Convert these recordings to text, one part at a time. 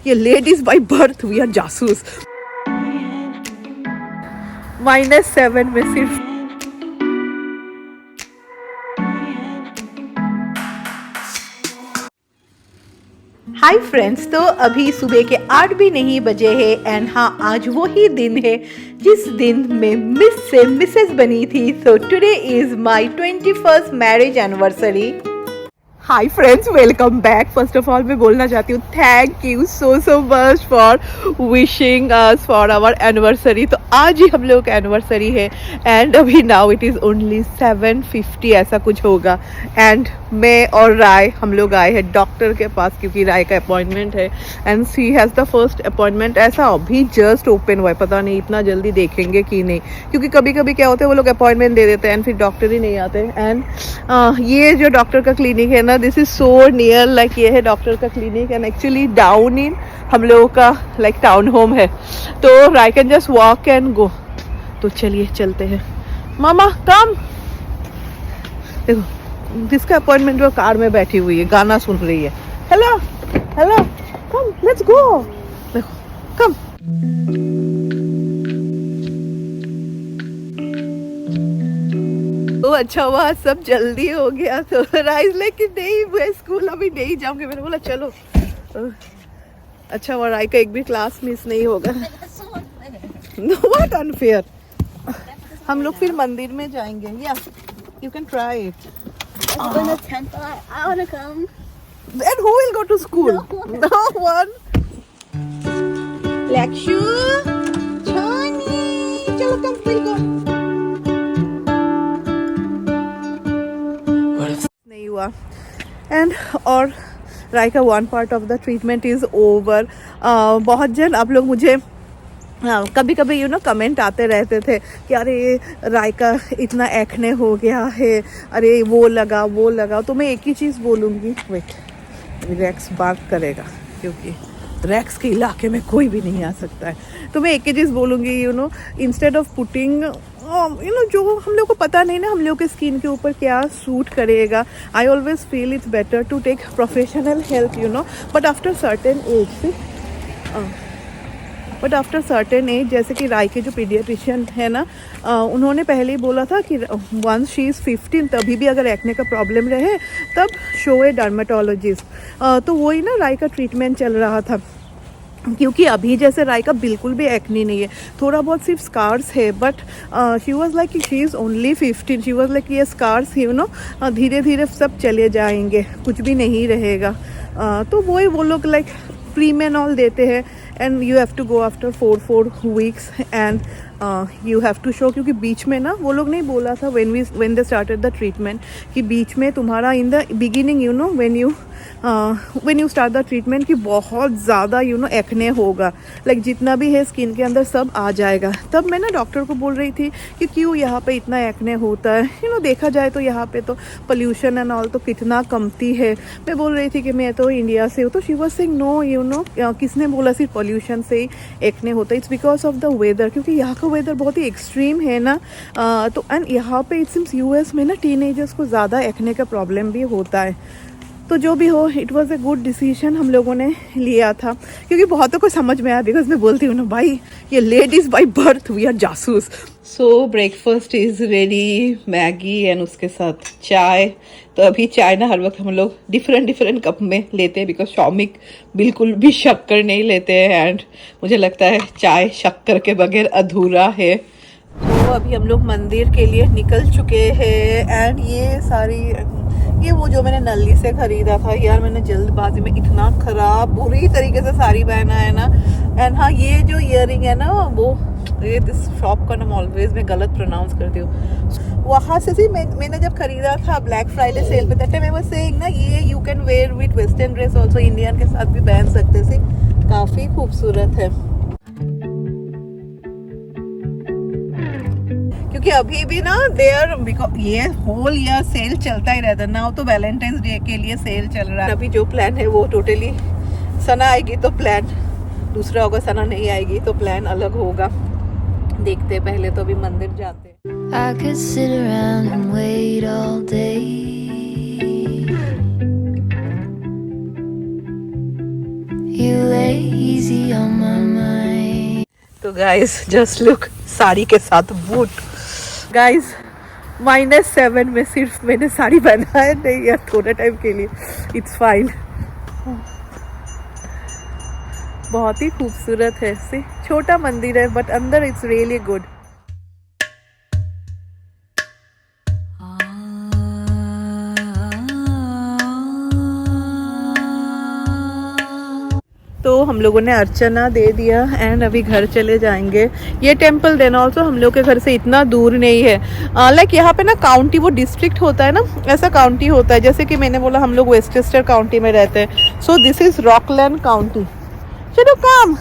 ये ladies by birth we are जासूस। -7 में सिर्फ हाय फ्रेंड्स, तो अभी सुबह के 8 भी नहीं बजे हैं एंड हाँ, आज वो ही दिन है जिस दिन मैं मिस से मिसेस बनी थी। So today is my 21st marriage anniversary. Hi friends, welcome back. First of all मैं बोलना चाहती हूँ thank you so much for wishing us for our anniversary. तो आज ही हम लोग का एनिवर्सरी है एंड अभी नाउ इट इज़ ओनली 7:50 ऐसा कुछ होगा। एंड मैं और राय हम लोग आए हैं डॉक्टर के पास क्योंकि राय का अपॉइंटमेंट है and she has the first appointment. ऐसा अभी जस्ट ओपन हुआ है, पता नहीं इतना जल्दी देखेंगे कि नहीं, क्योंकि कभी कभी क्या होता है वो लोग अपॉइंटमेंट दे देते हैं एंड फिर डॉक्टर ही नहीं आते। एंड ये जो डॉक्टर का क्लिनिक है ना, this is so near, like ये है डॉक्टर का clinic and actually down in हम लोगों का लाइक टाउन होम है, तो Rai can just walk and go. तो चलिए चलते हैं। मामा कम, देखो जिसका अपॉइंटमेंट वो कार में बैठी हुई है, गाना सुन रही है। Hello hello, come let's go, देखो कम। तो अच्छा हुआ सब जल्दी हो गया। तो राइज लेकिन नहीं, मैं स्कूल अभी नहीं जाऊंगी। मैंने बोला चलो, अच्छा हुआ राय का एक भी क्लास मिस नहीं होगा। What unfair. हम लोग फिर मंदिर में जाएंगे। या you can try it. I'm going to temple. I want to come. And who will go to school? No one. Lakshu, Johnny, चलो come, we'll go. नहीं हुआ एंड और राय का 1 part of the treatment is over. बहुत जन आप लोग मुझे कभी कभी कमेंट आते रहते थे कि अरे राय का इतना एक्ने हो गया है, अरे वो लगा। तो मैं एक ही चीज़ बोलूँगी, वेट रैक्स बात करेगा क्योंकि रैक्स के इलाके में कोई भी नहीं आ सकता है। तो मैं एक ही चीज़ बोलूँगी, इंस्टेड ऑफ पुटिंग जो हम लोग को पता नहीं ना हम लोग के स्किन के ऊपर क्या सूट करेगा। I always feel it's better to take professional help but after certain age जैसे कि राय के जो पीडियाट्रिशियन है ना, उन्होंने पहले ही बोला था कि वंस शी इज़ 15 तभी भी अगर एक्ने का प्रॉब्लम रहे तब शो ए डर्मेटोलॉजिस्ट। तो वही ना राय का ट्रीटमेंट चल रहा था क्योंकि अभी जैसे राय का बिल्कुल भी एक्ने नहीं है, थोड़ा बहुत सिर्फ स्कार्स है। But she was like she is only 15। She was like ये स्कार्स धीरे धीरे सब चले जाएंगे, कुछ भी नहीं रहेगा। तो वही वो लोग लाइक प्रीमेनॉल देते हैं and you have to go after 4 weeks and you have to show, क्योंकि बीच में ना वो लोग नहीं बोला था when they started the treatment कि बीच में तुम्हारा in the beginning when you start the treatment कि बहुत ज़्यादा एक्ने होगा, लाइक जितना भी है स्किन के अंदर सब आ जाएगा। तब मैं ना डॉक्टर को बोल रही थी कि क्यों यहाँ पे इतना एक्ने होता है, देखा जाए तो यहाँ पे तो पोल्यूशन एंड ऑल तो कितना कमती है। मैं बोल रही थी कि मैं तो इंडिया से हूँ, तो शी वाज सेइंग नो किसने बोला सिर्फ पोल्यूशन से ही एक्ने होता है, it's because of the weather, क्योंकि यहाँ का वेदर बहुत ही एक्सट्रीम है ना। तो एंड यहाँ पे इट सिम्स यूएस में ना टीनेजर्स को ज़्यादा एक्ने का प्रॉब्लम भी होता है। तो जो भी हो, it was a good decision हम लोगों ने लिया था, क्योंकि बहुतों को समझ में आया बिकॉज मैं बोलती हूँ ना भाई, ये ladies by birth we are जासूस। So breakfast is ready, Maggi and उसके साथ चाय। तो अभी चाय ना हर वक्त हम लोग डिफरेंट कप में लेते हैं बिकॉज शौमिक बिल्कुल भी शक्कर नहीं लेते हैं एंड मुझे लगता है चाय शक्कर के बगैर अधूरा है। तो अभी हम लोग मंदिर के लिए निकल चुके हैं एंड ये वो जो मैंने नल्ली से खरीदा था यार, मैंने जल्दबाजी में इतना खराब बुरी तरीके से साड़ी पहना है ना। एंड हाँ, ये जो ईयरिंग है ना, वो ये दिस शॉप का नाम ऑलवेज मैं गलत प्रोनाउंस करती हूँ। वहाँ से ही मैंने जब खरीदा था ब्लैक फ्राइडे सेल पे, that time I was saying ना ये you can wear with western dress also, Indian के साथ भी पहन सकते थे, काफ़ी खूबसूरत है। क्योंकि अभी भी ना ये होल ईयर सेल चलता ही रहता है ना, तो वैलेंटाइंस डे के लिए सेल चल रहा है। अभी जो प्लान है वो टोटली, सना आएगी तो प्लान दूसरा होगा, सना नहीं आएगी तो प्लान अलग होगा। देखते पहले तो अभी मंदिर जाते। I could sit around and wait all day. you lazy on my mind. तो गाइस जस्ट लुक, साड़ी के साथ बूट। गाइस -7 में सिर्फ मैंने साड़ी पहना है, नहीं यार थोड़ा टाइम के लिए, इट्स फाइन। बहुत ही खूबसूरत है, से छोटा मंदिर है बट अंदर इट्स रियली गुड। तो हम लोगों ने अर्चना दे दिया एंड अभी घर चले जाएंगे। ये टेम्पल देन ऑल्सो हम लोग के घर से इतना दूर नहीं है। लाइक यहाँ पे ना काउंटी, वो डिस्ट्रिक्ट होता है ना, ऐसा काउंटी होता है। जैसे कि मैंने बोला हम लोग वेस्टचेस्टर काउंटी में रहते हैं, so this is Rockland county. चलो काम।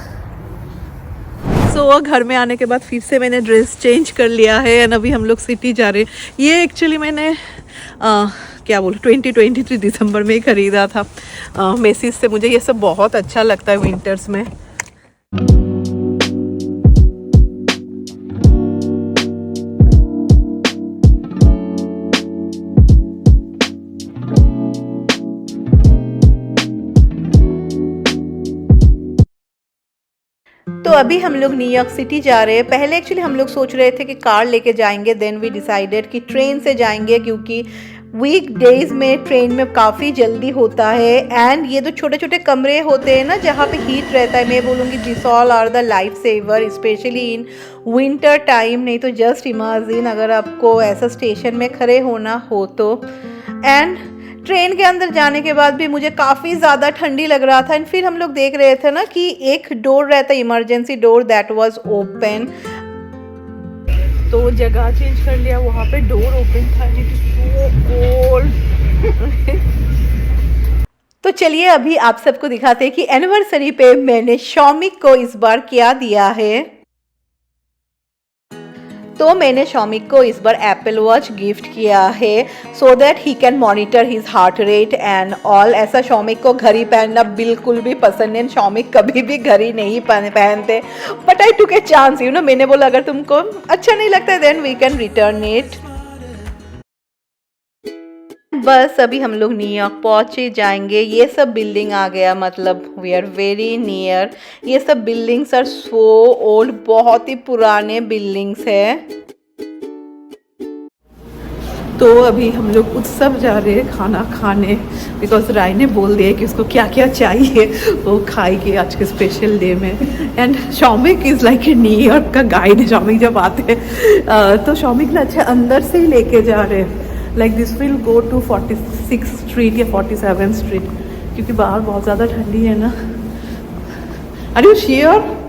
सो घर में आने के बाद फिर से मैंने ड्रेस चेंज कर लिया है एंड अभी हम लोग सिटी जा रहे हैं। ये एक्चुअली मैंने क्या बोलूँ 2023 दिसंबर में ही ख़रीदा था मेसिस से। मुझे ये सब बहुत अच्छा लगता है विंटर्स में। तो अभी हम लोग न्यूयॉर्क सिटी जा रहे हैं। पहले एक्चुअली हम लोग सोच रहे थे कि कार लेके जाएंगे, देन वी डिसाइडेड कि ट्रेन से जाएंगे, क्योंकि वीक डेज में ट्रेन में काफ़ी जल्दी होता है। एंड ये जो छोटे छोटे कमरे होते हैं ना जहाँ पे हीट रहता है, मैं बोलूँगी this all are the life saver, specially in winter time. नहीं तो जस्ट इमेजिन अगर आपको ऐसा स्टेशन में खड़े होना हो तो। एंड ट्रेन के अंदर जाने के बाद भी मुझे काफ़ी ज़्यादा ठंडी लग रहा था। एंड फिर हम लोग देख रहे थे ना कि एक डोर रहता है, emergency door, that was open. तो जगह चेंज कर लिया, वहाँ पे डोर ओपन था। It is so cold. तो चलिए अभी आप सबको दिखाते हैं कि एनिवर्सरी पे मैंने शौमिक को इस बार क्या दिया है। तो मैंने शौमिक को इस बार एप्पल वॉच गिफ्ट किया है so that he can monitor his heart rate and all. ऐसा शौमिक को घड़ी पहनना बिल्कुल भी पसंद नहीं, शौमिक कभी भी घड़ी नहीं पहनते, but I took a chance, you know. मैंने बोला अगर तुमको अच्छा नहीं लगता है then we can return it. बस अभी हम लोग न्यूयॉर्क पहुँचे जाएंगे। ये सब बिल्डिंग आ गया, मतलब वी आर वेरी नियर। ये सब बिल्डिंग्स आर सो ओल्ड, बहुत ही पुराने बिल्डिंग्स है। तो अभी हम लोग उत्सव जा रहे हैं खाना खाने, बिकॉज राय ने बोल दिया कि उसको क्या क्या चाहिए वो खाएगी आज के स्पेशल डे में। And Shaumik is like a New York का गाइड। शौमिक जब आते हैं तो शौमिक ने अच्छा अंदर से ही लेके जा रहे हैं। Like this will go to 46 street या 47 स्ट्रीट, क्योंकि बाहर बहुत ज़्यादा ठंडी है ना। Are you sure?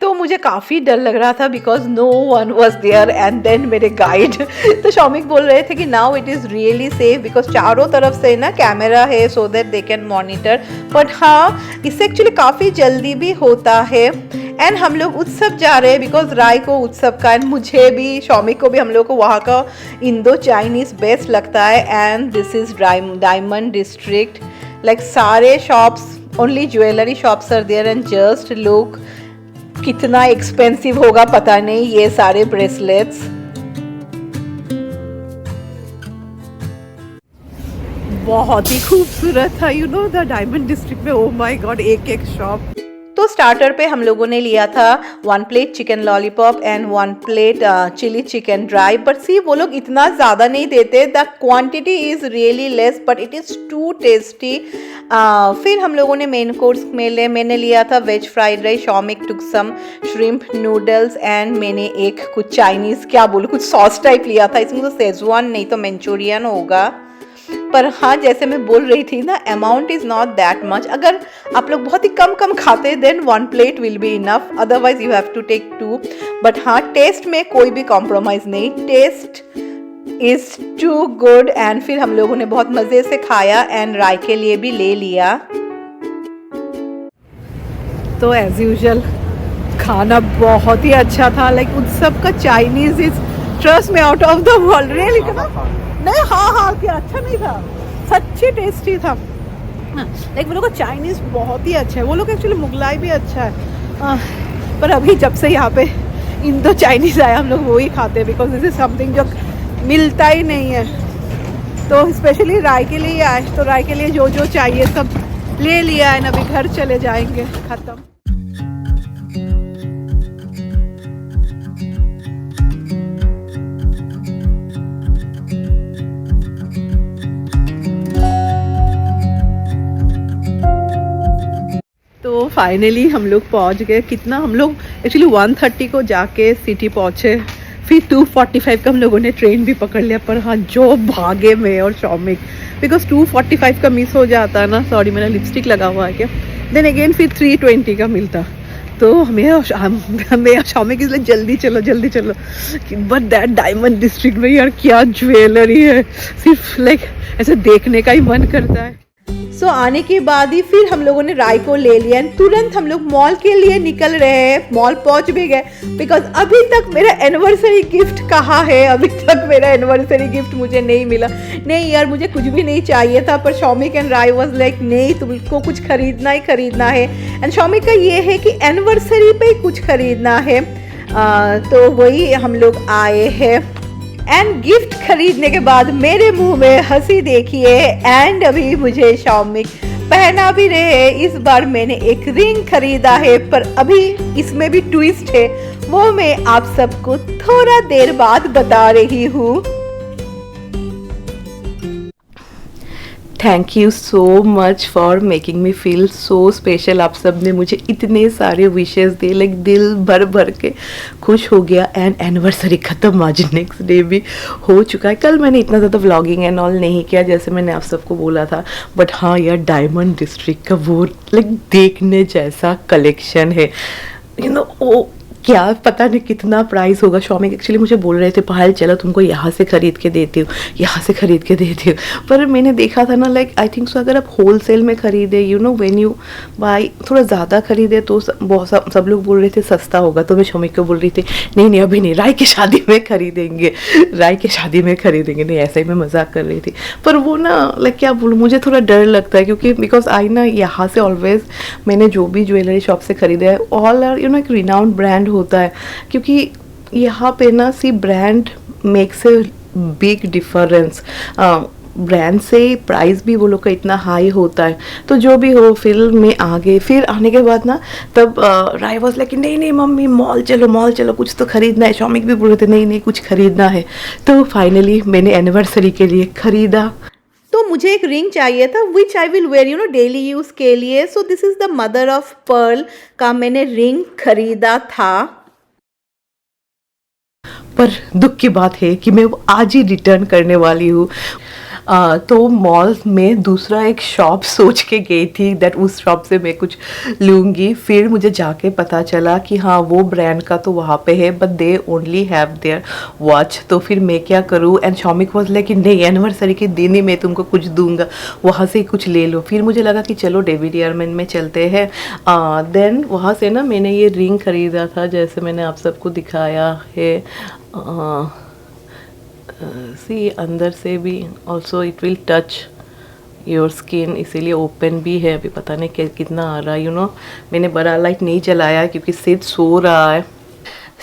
तो मुझे काफ़ी डर लग रहा था because no one was there and then मेरे गाइड। तो शौमिक बोल रहे थे कि now it is really safe because चारों तरफ से ना कैमरा है so that they can monitor. But हाँ, इससे एक्चुअली काफ़ी जल्दी भी होता है। एंड हम लोग उत्सव जा रहे हैं बिकॉज राय को उत्सव का एंड मुझे भी, शौमिक को भी, हम लोग को वहाँ का इंडो चाइनीज़ बेस्ट लगता है। And this is diamond district, like सारे shops, only jewellery shops are there and just look कितना एक्सपेंसिव होगा पता नहीं ये सारे ब्रेसलेट्स। बहुत ही खूबसूरत था, you know, the diamond district में। ओ माय गॉड, एक एक शॉप। तो स्टार्टर पे हम लोगों ने लिया था 1 plate chicken lollipop and 1 plate chilli chicken dry. But see वो लोग इतना ज़्यादा नहीं देते, the quantity is really less but it is too tasty. फिर हम लोगों ने मेन कोर्स में मैंने लिया था veg fried rice, Shaumik took some shrimp noodles and मैंने एक कुछ चाइनीज़, क्या बोलूँ, कुछ सॉस टाइप लिया था। इसमें तो शेजवान नहीं तो मंचूरियन होगा। पर हाँ, जैसे मैं बोल रही थी ना, amount is not that much. अगर आप लोग बहुत ही कम खाते then 1 plate will be enough, otherwise you have to take 2। बट हाँ, टेस्ट में कोई भी कॉम्प्रोमाइज़ नहीं, taste is too good. And फिर हम लोगों ने बहुत मज़े से खाया एंड राय के लिए भी ले लिया। तो एज यूजुअल खाना बहुत ही अच्छा था। लाइक उत्सव का चाइनीज़ इज ट्रस्ट में out of the world. Really नहीं, हाँ क्या अच्छा नहीं था, सच्ची टेस्टी था। लाइक वो लोग का चाइनीज़ बहुत ही अच्छा है। वो लोग एक्चुअली मुगलाई भी अच्छा है। पर अभी जब से यहाँ पे इंडो चाइनीज़ आया हम लोग वो ही खाते हैं बिकॉज दिस इज समथिंग जो मिलता ही नहीं है। तो स्पेशली राय के लिए आए, तो राय के लिए जो जो चाहिए सब ले लिया है, अभी घर चले जाएंगे, खत्म। तो फाइनली हम लोग पहुंच गए। कितना हम लोग एक्चुअली 1:30 को जाके सिटी पहुंचे, फिर 2:45 का हम लोगों ने ट्रेन भी पकड़ लिया। पर हाँ, जो भागे मैं और शौमिक, बिकॉज 2:45 का मिस हो जाता है ना, सॉरी मेरा लिपस्टिक लगा हुआ है क्या, देन अगेन फिर 3:20 का मिलता। तो हमें शौमिक इसलिए जल्दी चलो। बट दैट डायमंड डिस्ट्रिक्ट में यार क्या ज्वेलरी है, सिर्फ लाइक ऐसे देखने का ही मन करता है। सो आने के बाद ही फिर हम लोगों ने राय को ले लिया, तुरंत हम लोग मॉल के लिए निकल रहे हैं। मॉल पहुंच भी गए, बिकॉज अभी तक मेरा एनिवर्सरी गिफ्ट कहाँ है, अभी तक मेरा एनिवर्सरी गिफ्ट मुझे नहीं मिला। नहीं यार, मुझे कुछ भी नहीं चाहिए था, पर Shoumik and Rai was like नहीं, तुमको कुछ खरीदना ही खरीदना है। एंड शौमिक का ये है कि एनिवर्सरी पे ही कुछ खरीदना है, तो वही हम लोग आए हैं। एंड गिफ्ट खरीदने के बाद मेरे मुंह में हंसी देखिए, एंड अभी मुझे शौमिक पहना भी रहे हैं। इस बार मैंने एक रिंग खरीदा है, पर अभी इसमें भी ट्विस्ट है, वो मैं आप सबको थोड़ा देर बाद बता रही हूँ। Thank you so much for making me feel so special. आप सब ने मुझे इतने सारे विशेस दिए, लाइक दिल भर भर के खुश हो गया। एंड एनिवर्सरी ख़त्म, आज नेक्स्ट डे भी हो चुका है। कल मैंने इतना ज़्यादा व्लॉगिंग एंड ऑल नहीं किया जैसे मैंने आप सबको बोला था, बट हाँ यार, डायमंड डिस्ट्रिक्ट का वो लाइक देखने जैसा कलेक्शन है, यू नो। ओ क्या पता नहीं कितना प्राइस होगा। शौमिक एक्चुअली मुझे बोल रहे थे पायल चलो तुमको यहाँ से ख़रीद के देती हूँ, यहाँ से ख़रीद के देती हूँ, पर मैंने देखा था ना, लाइक आई थिंक सो अगर आप होल सेल में ख़रीदे, you know, when you by थोड़ा ज़्यादा ख़रीदे तो सब लोग बोल रहे थे सस्ता होगा। तो मैं शौमिक को बोल रही थी नहीं अभी नहीं, राय की शादी में ख़रीदेंगे, राय की शादी में ख़रीदेंगे। नहीं, ऐसा ही मैं मजाक कर रही थी, पर वो ना लाइक क्या बोलूँ, मुझे थोड़ा डर लगता है, क्योंकि बिकॉज आई ना यहाँ से ऑलवेज मैंने जो भी ज्वेलरी शॉप से ख़रीदा है, ऑल आर यू नो एक रिनाउंड ब्रांड होता है, क्योंकि यहाँ पे ना see brand makes a big difference. Brand से प्राइस भी वो लोग का इतना हाई होता है। तो जो भी हो, फिल्म में आगे फिर आने के बाद ना, तब राय वाज लाइक नहीं मम्मी मॉल चलो कुछ तो खरीदना है। शौमिक भी बोल रहे थे नहीं कुछ खरीदना है। तो फाइनली मैंने एनिवर्सरी के लिए खरीदा। तो मुझे एक रिंग चाहिए था, which I will wear you know daily use के लिए। So this is the mother of pearl का मैंने रिंग खरीदा था। पर दुख की बात है कि मैं वो आज ही रिटर्न करने वाली हूँ। तो मॉल में दूसरा एक शॉप सोच के गई थी दैट उस शॉप से मैं कुछ लूँगी। फिर मुझे जाके पता चला कि हाँ वो ब्रांड का तो वहाँ पे है, but they only have their watch. तो फिर मैं क्या करूँ। एंड शौमिक वाज लाइक कि नहीं एनिवर्सरी के दिन ही मैं तुमको कुछ दूंगा, वहाँ से ही कुछ ले लो। फिर मुझे लगा कि चलो डेविड एयरमैन में चलते हैं। देन वहाँ से ना मैंने ये रिंग ख़रीदा था, जैसे मैंने आप सबको दिखाया है। सी अंदर से भी also it will touch your skin, इसीलिए ओपन भी है। अभी पता नहीं कितना आ रहा है, यू नो। मैंने बड़ा लाइट नहीं जलाया क्योंकि सिर्फ सो रहा है।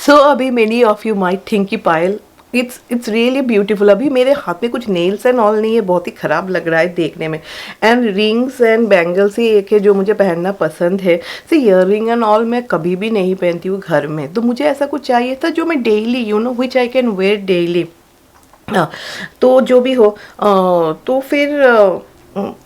सो अभी many of you might think कि पायल इट्स रियली ब्यूटीफुल। अभी मेरे हाथ में कुछ नेल्स एंड ऑल नहीं है, बहुत ही ख़राब लग रहा है देखने में। एंड रिंग्स एंड बैंगल्स ही एक है जो मुझे पहनना पसंद है। सी ईयर रिंग एंड ऑल मैं कभी भी नहीं पहनती हूँ घर में, तो मुझे ऐसा कुछ चाहिए था जो मैं daily you know which I can wear daily. तो जो भी हो, तो फिर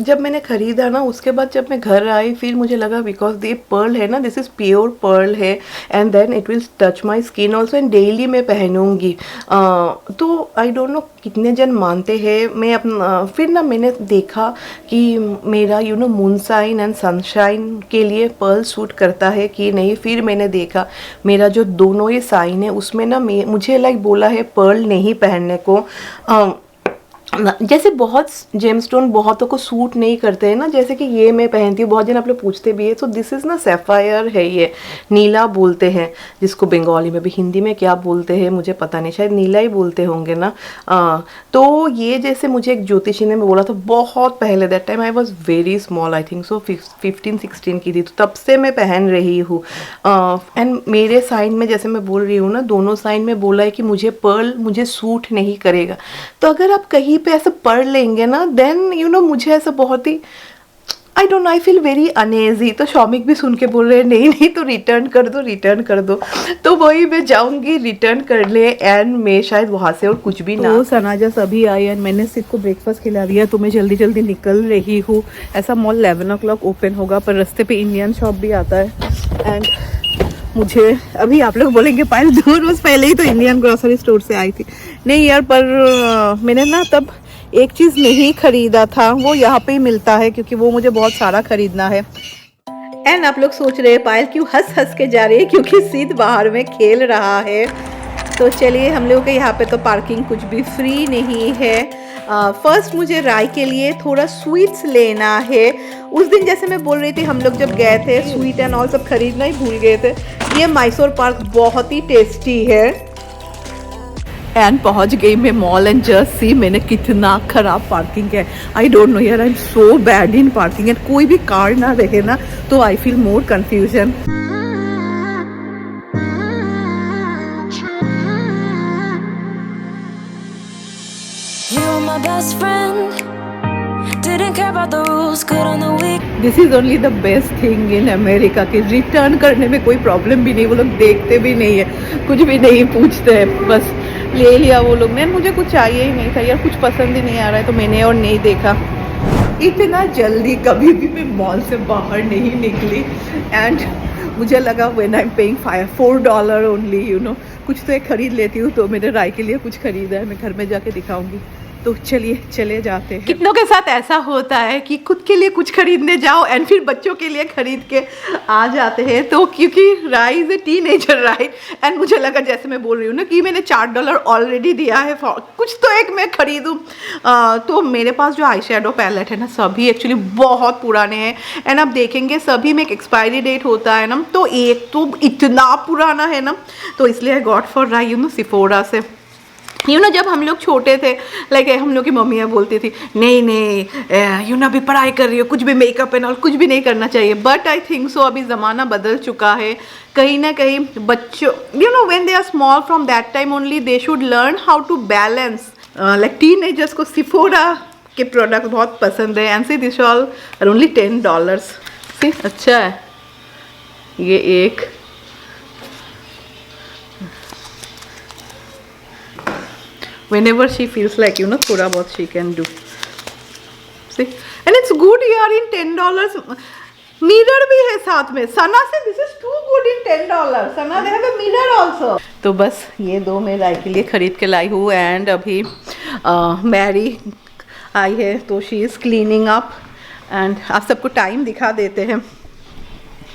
जब मैंने ख़रीदा ना, उसके बाद जब मैं घर आई फिर मुझे लगा बिकॉज ये पर्ल है ना, दिस इज़ प्योर पर्ल है, and then it will touch my skin also, and daily मैं पहनूंगी। तो आई डोंट नो कितने जन मानते हैं। मैं अपना फिर ना मैंने देखा कि मेरा you know moon sign and sunshine के लिए पर्ल सूट करता है कि नहीं। फिर मैंने देखा मेरा जो दोनों ही साइन है उसमें ना मुझे लाइक बोला है पर्ल नहीं पहनने को। जैसे बहुत जेमस्टोन बहुतों को सूट नहीं करते हैं ना, जैसे कि ये मैं पहनती हूँ, बहुत जन आप लोग पूछते भी है। सो दिस इज़ ना सैफायर है, ये नीला बोलते हैं जिसको बंगाली में भी, हिंदी में क्या बोलते हैं मुझे पता नहीं, शायद नीला ही बोलते होंगे ना। तो ये जैसे मुझे एक ज्योतिषी ने बोला था बहुत पहले, that time I was very small, I think so 15-16 की थी, तो तब से मैं पहन रही हूँ। एंड मेरे साइन में जैसे मैं बोल रही हूँ ना, दोनों साइन में बोला है कि मुझे पर्ल मुझे सूट नहीं करेगा। तो अगर आप कहीं पे ऐसा पढ़ लेंगे ना, देन यू नो मुझे ऐसा बहुत ही I don't know, I feel very uneasy. तो शौमिक भी सुन के बोल रहे हैं नहीं नहीं तो रिटर्न कर दो, रिटर्न कर दो। तो वही मैं जाऊंगी रिटर्न कर ले, एंड मैं शायद वहाँ से और कुछ भी ना। तो सनाजा सभी आई एंड मैंने सिर्फ को ब्रेकफास्ट खिला दिया, तो मैं जल्दी जल्दी निकल रही हूँ। ऐसा मॉल 11 o'clock ओपन होगा, पर रास्ते पे इंडियन शॉप भी आता है। एंड मुझे अभी आप लोग बोलेंगे पायल 2 रोज पहले ही तो इंडियन ग्रोसरी स्टोर से आई थी। नहीं यार, पर मैंने ना तब एक चीज़ नहीं खरीदा था, वो यहाँ पे ही मिलता है क्योंकि वो मुझे बहुत सारा खरीदना है। एंड आप लोग सोच रहे हैं पायल क्यों हंस हंस के जा रही है, क्योंकि सिद्ध बाहर में खेल रहा है। तो चलिए, हम लोगों के यहाँ पे तो पार्किंग कुछ भी फ्री नहीं है। फर्स्ट मुझे राय के लिए थोड़ा स्वीट्स लेना है। उस दिन जैसे मैं बोल रही थी, हम लोग जब गए थे स्वीट एंड ऑल सब खरीदना ही भूल गए थे। ये मैसूर पार्क बहुत ही टेस्टी है। एंड पहुंच गई मैं मॉल एंड जस्ट सी मैंने कितना खराब पार्किंग है। आई डोंट नो यार, I am so bad in parking. And कोई भी कार ना रहे ना तो I feel more confusion. Best friend didn't care about the rules, good on the week. This is only the best thing in America कि return करने में कोई प्रॉब्लम भी नहीं, वो लोग देखते भी नहीं है, कुछ भी नहीं पूछते हैं, बस ले लिया वो लोग ने। मुझे कुछ चाहिए ही नहीं था यार, कुछ पसंद ही नहीं आ रहा है तो मैंने और नहीं देखा। इतना जल्दी कभी भी मैं मॉल से बाहर नहीं निकली। एंड मुझे लगा when I am paying $4 only, you know, कुछ तो एक खरीद लेती हूँ। तो मेरे राय के लिए कुछ खरीदा है, मैं घर में जाके दिखाऊंगी। तो चलिए चले जाते हैं। कितनों के साथ ऐसा होता है कि खुद के लिए कुछ खरीदने जाओ एंड फिर बच्चों के लिए खरीद के आ जाते हैं। तो क्योंकि राई is a teenager right, and मुझे लगा जैसे मैं बोल रही हूँ ना कि मैंने $4 ऑलरेडी दिया है, कुछ तो एक मैं खरीदूँ। तो मेरे पास जो आई शेडो पैलेट है ना, सभी एक्चुअली बहुत पुराने हैं। एंड आप देखेंगे सभी में एक एक्सपायरी डेट होता है ना, तो एक तो इतना पुराना है ना, तो इसलिए आई गॉट फॉर राई, यू नो, सिफोरा से। यू नो, जब हम लोग छोटे थे, लाइक हम लोग की मम्मियाँ बोलती थी नहीं नहीं यू नो अभी पढ़ाई कर रही हो, कुछ भी मेकअप एंड और कुछ भी नहीं करना चाहिए। बट आई थिंक सो अभी ज़माना बदल चुका है। कहीं ना कहीं बच्चों, you know, when they are small from that time only they should learn how to balance. Like teenagers को सिफोरा के प्रोडक्ट बहुत पसंद है। And see this all are only $10। See अच्छा है ये एक। Whenever she feels like, you know, थोड़ा बहुत she can do. See, and it's good yaar in $10. Mirror भी है साथ में। सना से this is too good in $10. Sana they have a mirror also. तो बस ये दो मैं राय के लिए खरीद के लाई हूँ। एंड अभी मैरी आई है तो she is cleaning up. And आप सबको टाइम दिखा देते हैं।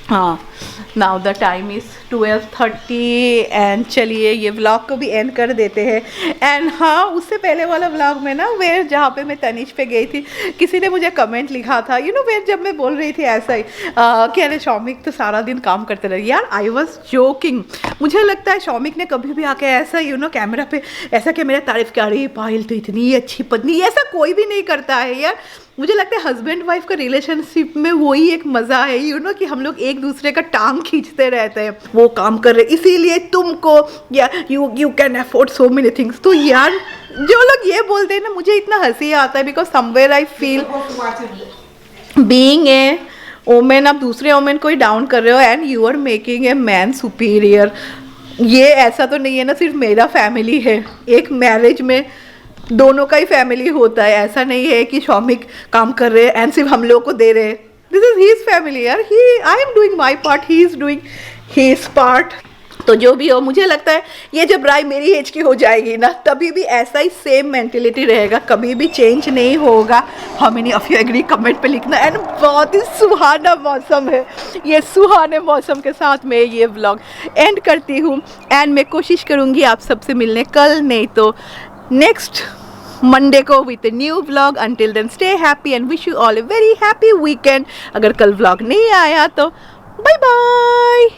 हाँ, now the time is 12:30 and चलिए ये व्लॉग को भी एंड कर देते हैं। एंड हाँ, उससे पहले वाला व्लॉग में ना वेयर जहाँ पे मैं तनिष पे गई थी, किसी ने मुझे कमेंट लिखा था, यू नो, वेयर जब मैं बोल रही थी ऐसा ही कि अरे शौमिक तो सारा दिन काम करते रहे। यार आई वॉज जोकिंग। मुझे लगता है शौमिक ने कभी भी आके ऐसा, यू नो, कैमरा पे ऐसा कि मेरा तारीफ कर रही है, पायल तो इतनी अच्छी पत्नी, ऐसा कोई भी नहीं करता है यार। मुझे लगता है हस्बैंड वाइफ का रिलेशनशिप में वही एक मज़ा है, यू नो, कि हम लोग एक दूसरे का टांग खींचते रहते हैं। वो काम कर रहे इसीलिए तुमको, या you can afford so many things. तो यार जो लोग ये बोलते हैं ना, मुझे इतना हंसी आता है, because somewhere I feel being a women, आप दूसरे वोमेन को ही डाउन कर रहे हो and you are making a man superior. ये ऐसा तो नहीं है ना सिर्फ मेरा फैमिली है, एक मैरिज में दोनों का ही फैमिली होता है। ऐसा नहीं है कि शौमिक काम कर रहे हैं एंड सिर्फ हम लोग को दे रहे हैं। दिस इज हीज फैमिली यार। I am doing my part, he is doing his part. तो जो भी हो, मुझे लगता है ये जब राय मेरी एज की हो जाएगी ना, तभी भी ऐसा ही सेम मेंटेलिटी रहेगा, कभी भी चेंज नहीं होगा। How many of you agree comment पे लिखना। एंड बहुत ही सुहाना मौसम है, ये सुहाने मौसम के साथ मैं ये व्लॉग एंड करती हूँ। एंड मैं कोशिश करूँगी आप सबसे मिलने कल, नहीं तो नेक्स्ट मंडे को with a new vlog. Until then stay happy and wish you all a very happy weekend. अगर कल व्लॉग नहीं आया तो बाय बाय।